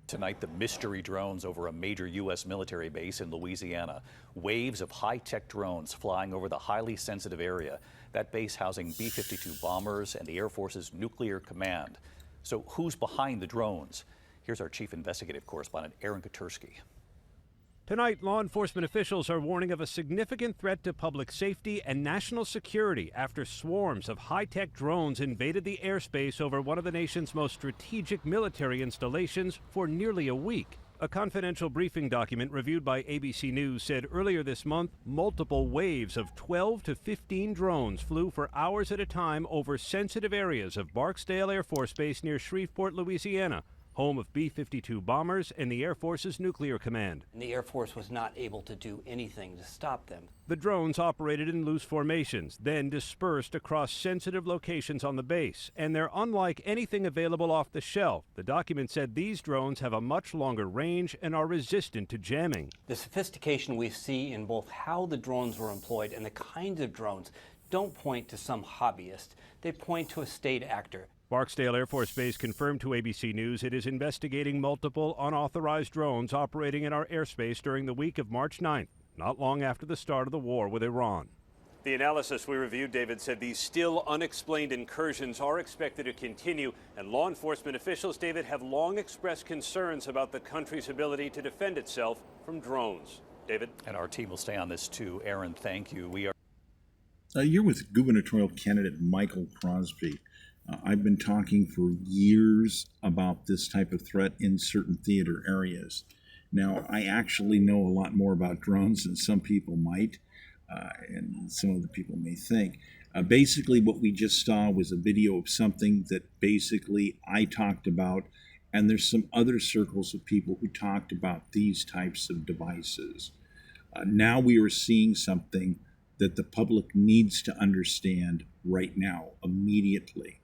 Tonight, the mystery drones over a major U.S. military base in Louisiana. Waves of high-tech drones flying over the highly sensitive area. That base housing B-52 bombers and the Air Force's nuclear command. So who's behind the drones? Here's our chief investigative correspondent, Aaron Katursky. Tonight, law enforcement officials are warning of a significant threat to public safety and national security after swarms of high-tech drones invaded the airspace over one of the nation's most strategic military installations for nearly a week. A confidential briefing document reviewed by ABC News said earlier this month, multiple waves of 12 to 15 drones flew for hours at a time over sensitive areas of Barksdale Air Force Base near Shreveport, Louisiana, home of B-52 bombers and the Air Force's nuclear command. And the Air Force was not able to do anything to stop them. The drones operated in loose formations, then dispersed across sensitive locations on the base, and they're unlike anything available off the shelf. The document said these drones have a much longer range and are resistant to jamming. The sophistication we see in both how the drones were employed and the kinds of drones don't point to some hobbyist. They point to a state actor. Barksdale Air Force Base confirmed to ABC News it is investigating multiple unauthorized drones operating in our airspace during the week of March 9th, not long after the start of the war with Iran. The analysis we reviewed, David, said these still unexplained incursions are expected to continue, and law enforcement officials, David, have long expressed concerns about the country's ability to defend itself from drones. David? And our team will stay on this too. Aaron, thank you. You're with gubernatorial candidate Michael Crosby. I've been talking for years about this type of threat in certain theater areas. Now, I actually know a lot more about drones than some people might, and some of the people may think. Basically, what we just saw was a video of something that basically I talked about, and there's some other circles of people who talked about these types of devices. Now we are seeing something that the public needs to understand right now, immediately,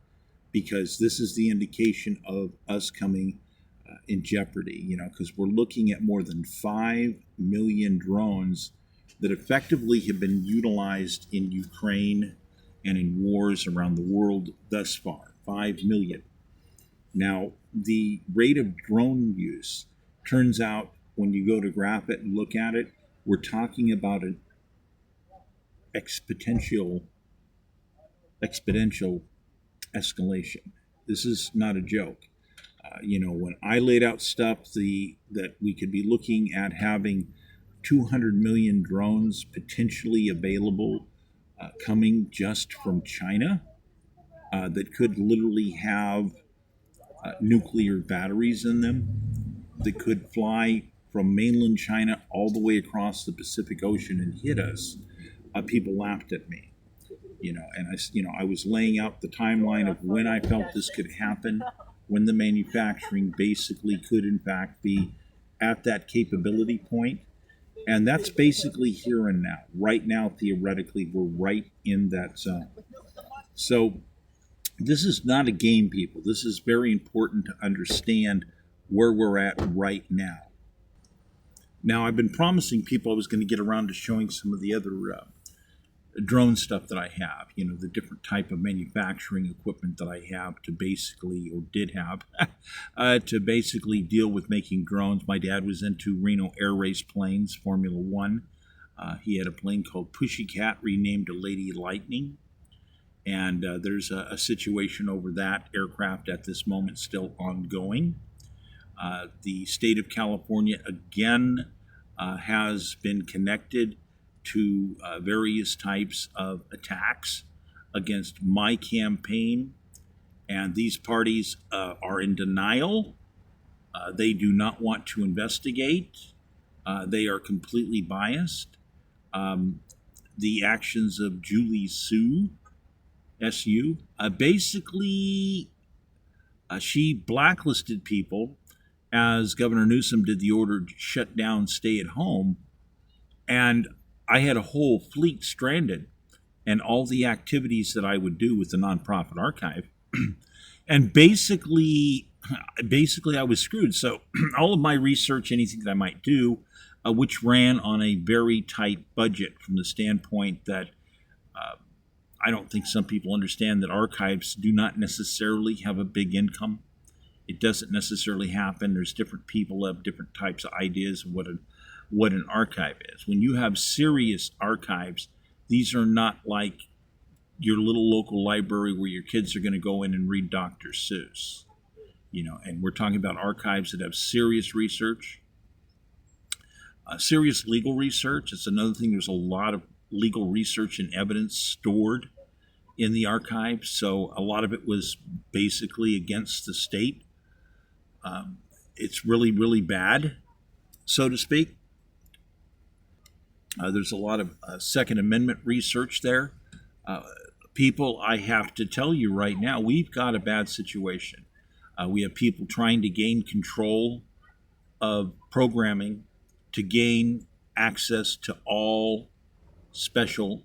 because this is the indication of us coming in jeopardy, because we're looking at more than 5 million drones that effectively have been utilized in Ukraine and in wars around the world thus far, 5 million. Now, the rate of drone use turns out, when you go to graph it and look at it, we're talking about an exponential escalation. This is not a joke. When I laid out stuff that we could be looking at having 200 million drones potentially available coming just from China that could literally have nuclear batteries in them, that could fly from mainland China all the way across the Pacific Ocean and hit us, people laughed at me. I was laying out the timeline of when I felt this could happen, when the manufacturing basically could in fact be at that capability point. And that's basically here and now. Right now, theoretically, we're right in that zone. So this is not a game, people. This is very important to understand where we're at right now. Now, I've been promising people I was going to get around to showing some of the other drone stuff that I have, the different type of manufacturing equipment that I have to basically, or did have, to basically deal with making drones. My dad was into Reno air race planes, Formula One. He had a plane called Pussycat, renamed to Lady Lightning. And there's a situation over that aircraft at this moment still ongoing. The state of California, again, has been connected to various types of attacks against my campaign, and these parties are in denial. They do not want to investigate. They are completely biased. The actions of Julie Su, SU, basically she blacklisted people as Governor Newsom did the order to shut down, stay at home, and I had a whole fleet stranded and all the activities that I would do with the nonprofit archive. And basically I was screwed. So all of my research, anything that I might do, which ran on a very tight budget from the standpoint that I don't think some people understand that archives do not necessarily have a big income. It doesn't necessarily happen. There's different people have different types of ideas of what an archive is. When you have serious archives, these are not like your little local library where your kids are going to go in and read Dr. Seuss. And we're talking about archives that have serious research, serious legal research. It's another thing. There's a lot of legal research and evidence stored in the archives. So a lot of it was basically against the state. It's really, really bad, so to speak. There's a lot of Second Amendment research there. People, I have to tell you right now, we've got a bad situation. We have people trying to gain control of programming to gain access to all special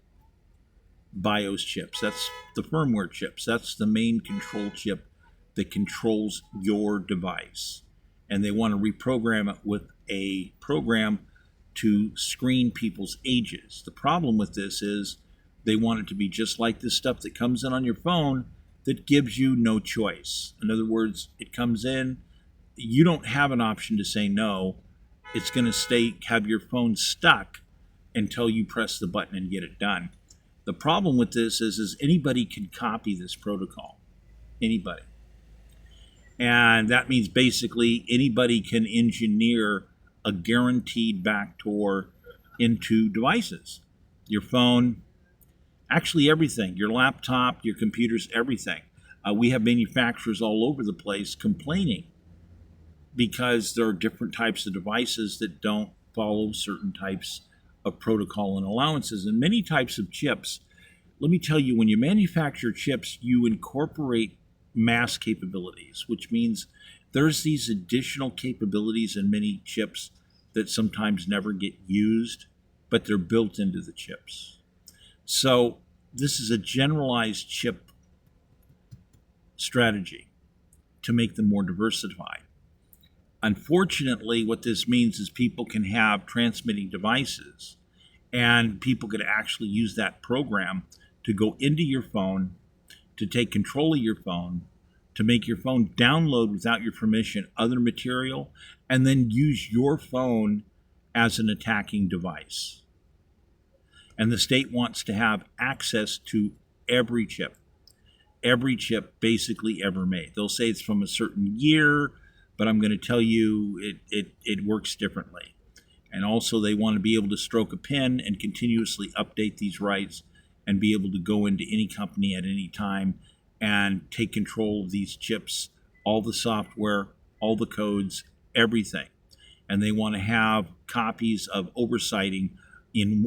BIOS chips. That's the firmware chips. That's the main control chip that controls your device. And they want to reprogram it with a program to screen people's ages. The problem with this is they want it to be just like this stuff that comes in on your phone that gives you no choice. In other words, it comes in, you don't have an option to say no. It's going to have your phone stuck until you press the button and get it done. The problem with this is anybody can copy this protocol. Anybody. And that means basically anybody can engineer a guaranteed backdoor into devices. Your phone, actually everything, your laptop, your computers, everything. We have manufacturers all over the place complaining because there are different types of devices that don't follow certain types of protocol and allowances. And many types of chips, let me tell you, when you manufacture chips, you incorporate mass capabilities, which means there's these additional capabilities in many chips that sometimes never get used, but they're built into the chips. So this is a generalized chip strategy to make them more diversified. Unfortunately, what this means is people can have transmitting devices, and people could actually use that program to go into your phone, to take control of your phone, to make your phone download without your permission other material, and then use your phone as an attacking device. And the state wants to have access to every chip basically ever made. They'll say it's from a certain year, but I'm going to tell you it works differently. And also they want to be able to stroke a pen and continuously update these rights and be able to go into any company at any time and take control of these chips, all the software, all the codes, everything. And they want to have copies of oversighting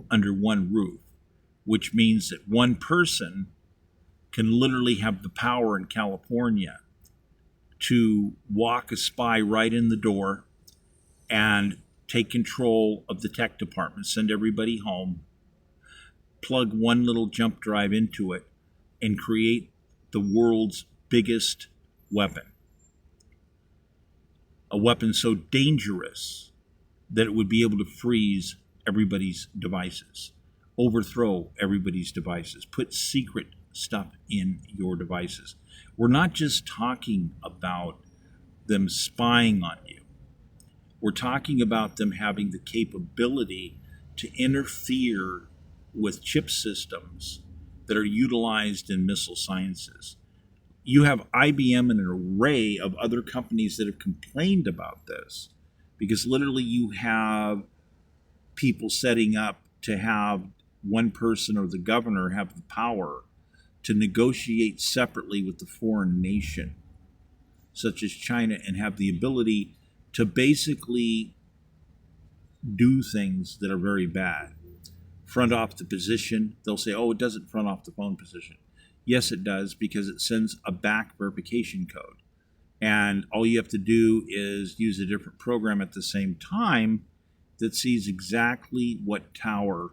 under one roof, which means that one person can literally have the power in California to walk a spy right in the door and take control of the tech department, send everybody home, plug one little jump drive into it, and create the world's biggest weapon. A weapon so dangerous that it would be able to freeze everybody's devices, overthrow everybody's devices, put secret stuff in your devices. We're not just talking about them spying on you. We're talking about them having the capability to interfere with chip systems that are utilized in missile sciences. You have IBM and an array of other companies that have complained about this, because literally you have people setting up to have one person or the governor have the power to negotiate separately with the foreign nation, such as China, and have the ability to basically do things that are very bad. Front off the position. They'll say, oh, it doesn't front off the phone position. Yes, it does, because it sends a back verification code. And all you have to do is use a different program at the same time that sees exactly what tower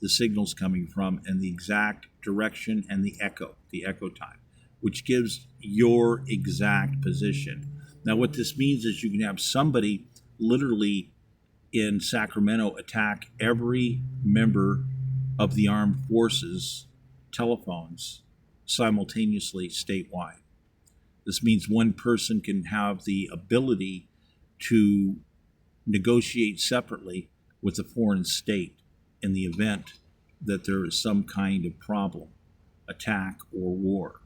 the signal's coming from and the exact direction and the echo time, which gives your exact position. Now, what this means is you can have somebody literally in Sacramento attack every member of the armed forces telephones simultaneously statewide. This means one person can have the ability to negotiate separately with a foreign state in the event that there is some kind of problem, attack, or war.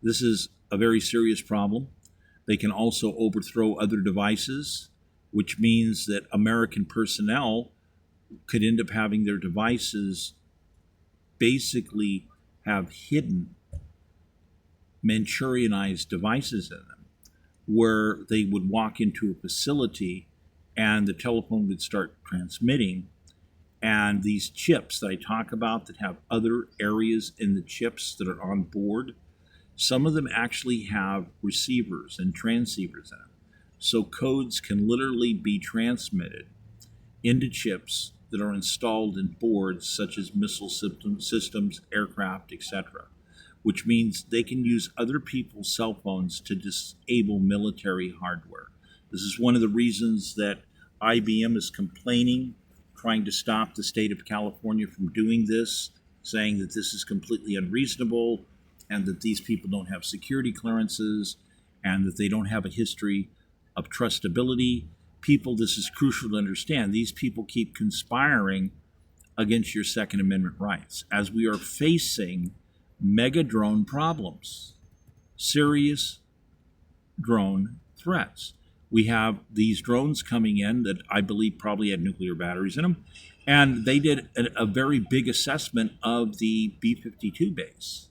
This is a very serious problem. They can also overthrow other devices, which means that American personnel could end up having their devices basically have hidden Manchurianized devices in them, where they would walk into a facility and the telephone would start transmitting. And these chips that I talk about that have other areas in the chips that are on board, some of them actually have receivers and transceivers in them. So codes can literally be transmitted into chips that are installed in boards such as missile systems, aircraft, etc., which means they can use other people's cell phones to disable military hardware. This is one of the reasons that IBM is complaining, trying to stop the state of California from doing this, saying that this is completely unreasonable and that these people don't have security clearances and that they don't have a history of trustability. People, this is crucial to understand. These people keep conspiring against your Second Amendment rights as we are facing mega drone problems, serious drone threats. We have these drones coming in that I believe probably had nuclear batteries in them, and they did a very big assessment of the B52 base.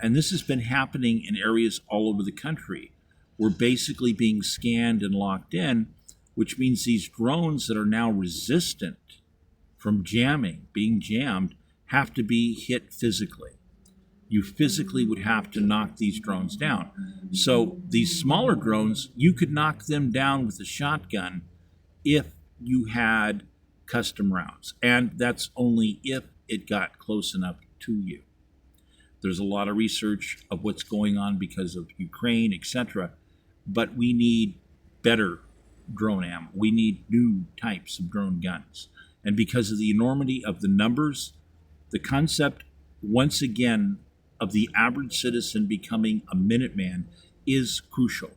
And this has been happening in areas all over the country. We're basically being scanned and locked in, which means these drones that are now resistant from being jammed, have to be hit physically. You physically would have to knock these drones down. So these smaller drones, you could knock them down with a shotgun if you had custom rounds. And that's only if it got close enough to you. There's a lot of research of what's going on because of Ukraine, etc. But we need better drone ammo. We need new types of drone guns. And because of the enormity of the numbers, the concept, once again, of the average citizen becoming a Minuteman is crucial.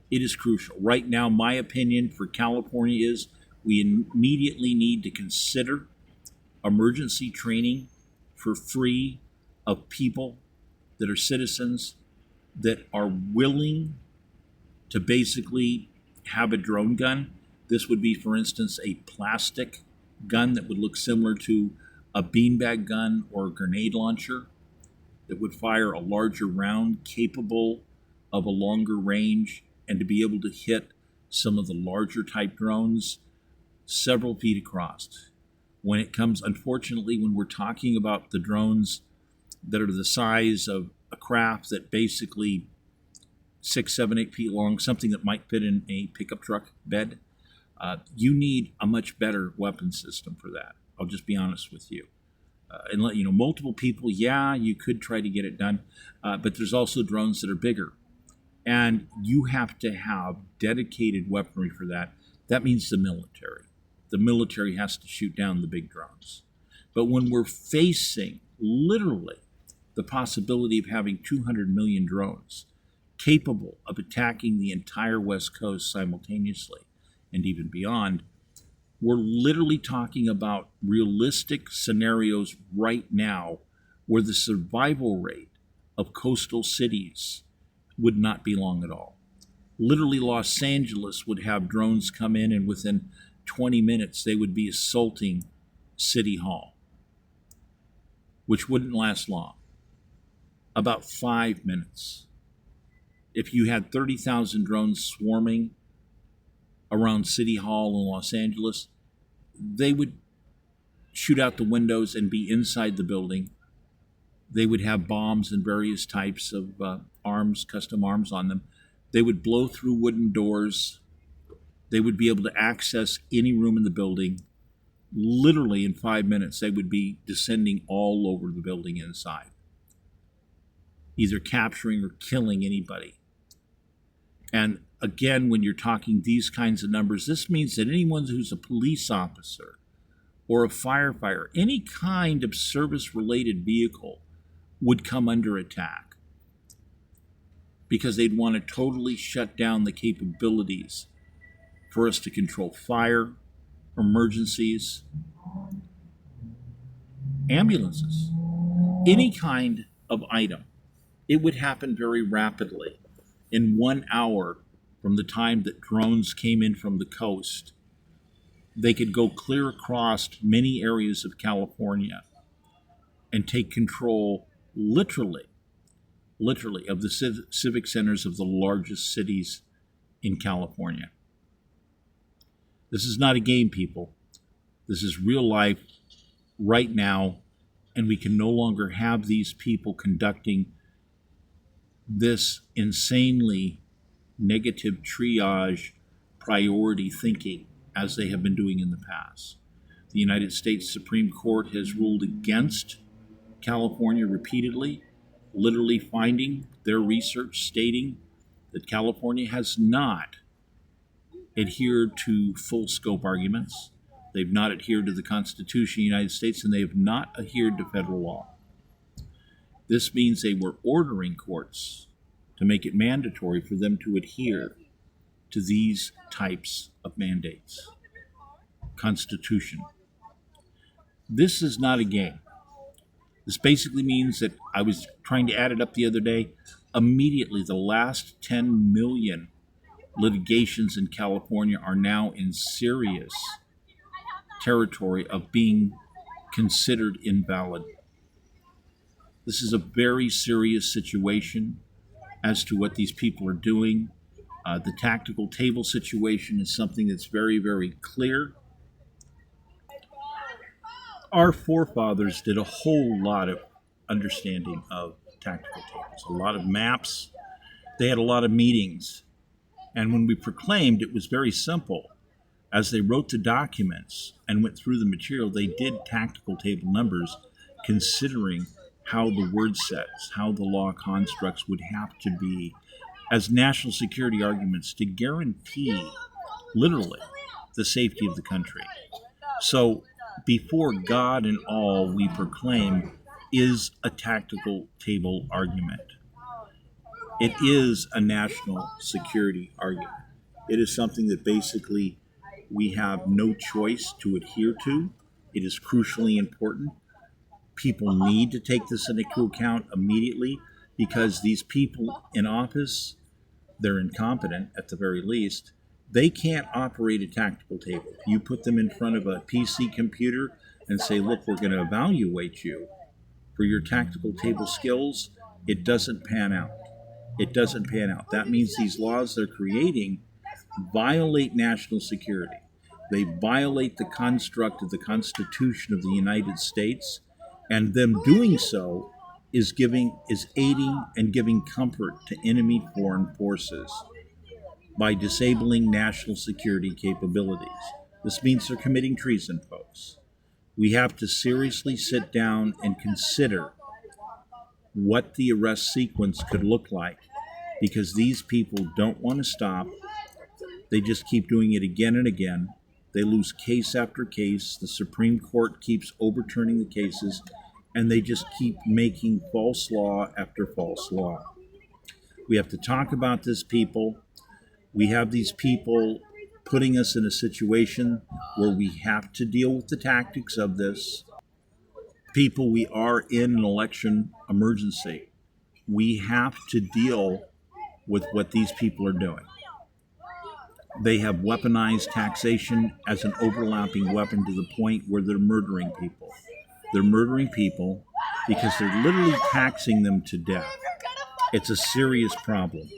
It is crucial. Right now, my opinion for California is we immediately need to consider emergency training for free of people that are citizens that are willing to basically have a drone gun. This would be, for instance, a plastic gun that would look similar to a beanbag gun or a grenade launcher that would fire a larger round capable of a longer range and to be able to hit some of the larger type drones several feet across. When it comes, unfortunately, when we're talking about the drones that are the size of a craft that basically 6, 7, 8 feet long, something that might fit in a pickup truck bed, you need a much better weapon system for that. I'll just be honest with you. And let you know, multiple people, yeah, you could try to get it done, but there's also drones that are bigger. And you have to have dedicated weaponry for that. That means the military. The military has to shoot down the big drones. But when we're facing, literally, the possibility of having 200 million drones capable of attacking the entire West Coast simultaneously and even beyond, we're literally talking about realistic scenarios right now where the survival rate of coastal cities would not be long at all. Literally, Los Angeles would have drones come in and within 20 minutes they would be assaulting City Hall, which wouldn't last long. About 5 minutes. If you had 30,000 drones swarming around City Hall in Los Angeles, they would shoot out the windows and be inside the building. They would have bombs and various types of arms, custom arms on them. They would blow through wooden doors. They would be able to access any room in the building. Literally in 5 minutes, they would be descending all over the building inside, either capturing or killing anybody. And again, when you're talking these kinds of numbers, this means that anyone who's a police officer or a firefighter, any kind of service-related vehicle would come under attack because they'd want to totally shut down the capabilities for us to control fire, emergencies, ambulances, any kind of item. It would happen very rapidly. In 1 hour from the time that drones came in from the coast, they could go clear across many areas of California and take control literally of the civic centers of the largest cities in California. This is not a game, people. This is real life right now, and we can no longer have these people conducting this insanely negative triage priority thinking as they have been doing in the past. The United States Supreme Court has ruled against California repeatedly, literally finding their research stating that California has not adhered to full scope arguments. They've not adhered to the Constitution of the United States, and they have not adhered to federal law. This means they were ordering courts to make it mandatory for them to adhere to these types of mandates. Constitution. This is not a game. This basically means that I was trying to add it up the other day. Immediately, the last 10 million litigations in California are now in serious territory of being considered invalid. This is a very serious situation as to what these people are doing. The tactical table situation is something that's very, very clear. Our forefathers did a whole lot of understanding of tactical tables, a lot of maps. They had a lot of meetings. And when we proclaimed, it was very simple. As they wrote the documents and went through the material, they did tactical table numbers considering how the word sets, how the law constructs would have to be as national security arguments to guarantee, literally, the safety of the country. So before God and all, we proclaim is a tactical table argument. It is a national security argument. It is something that basically we have no choice to adhere to. It is crucially important. People need to take this into account immediately because these people in office, they're incompetent at the very least. They can't operate a tactical table. You put them in front of a PC computer and say, look, we're going to evaluate you for your tactical table skills. It doesn't pan out. It doesn't pan out. That means these laws they're creating violate national security. They violate the construct of the Constitution of the United States, and them doing so is aiding and giving comfort to enemy foreign forces by disabling national security capabilities. This means they're committing treason, folks. We have to seriously sit down and consider what the arrest sequence could look like, because these people don't want to stop. They just keep doing it again and again. They lose case after case. The Supreme Court keeps overturning the cases, and they just keep making false law after false law. We have to talk about this, people. We have these people putting us in a situation where we have to deal with the tactics of this. People, we are in an election emergency. We have to deal with what these people are doing. They have weaponized taxation as an overlapping weapon to the point where they're murdering people. They're murdering people because they're literally taxing them to death. It's a serious problem.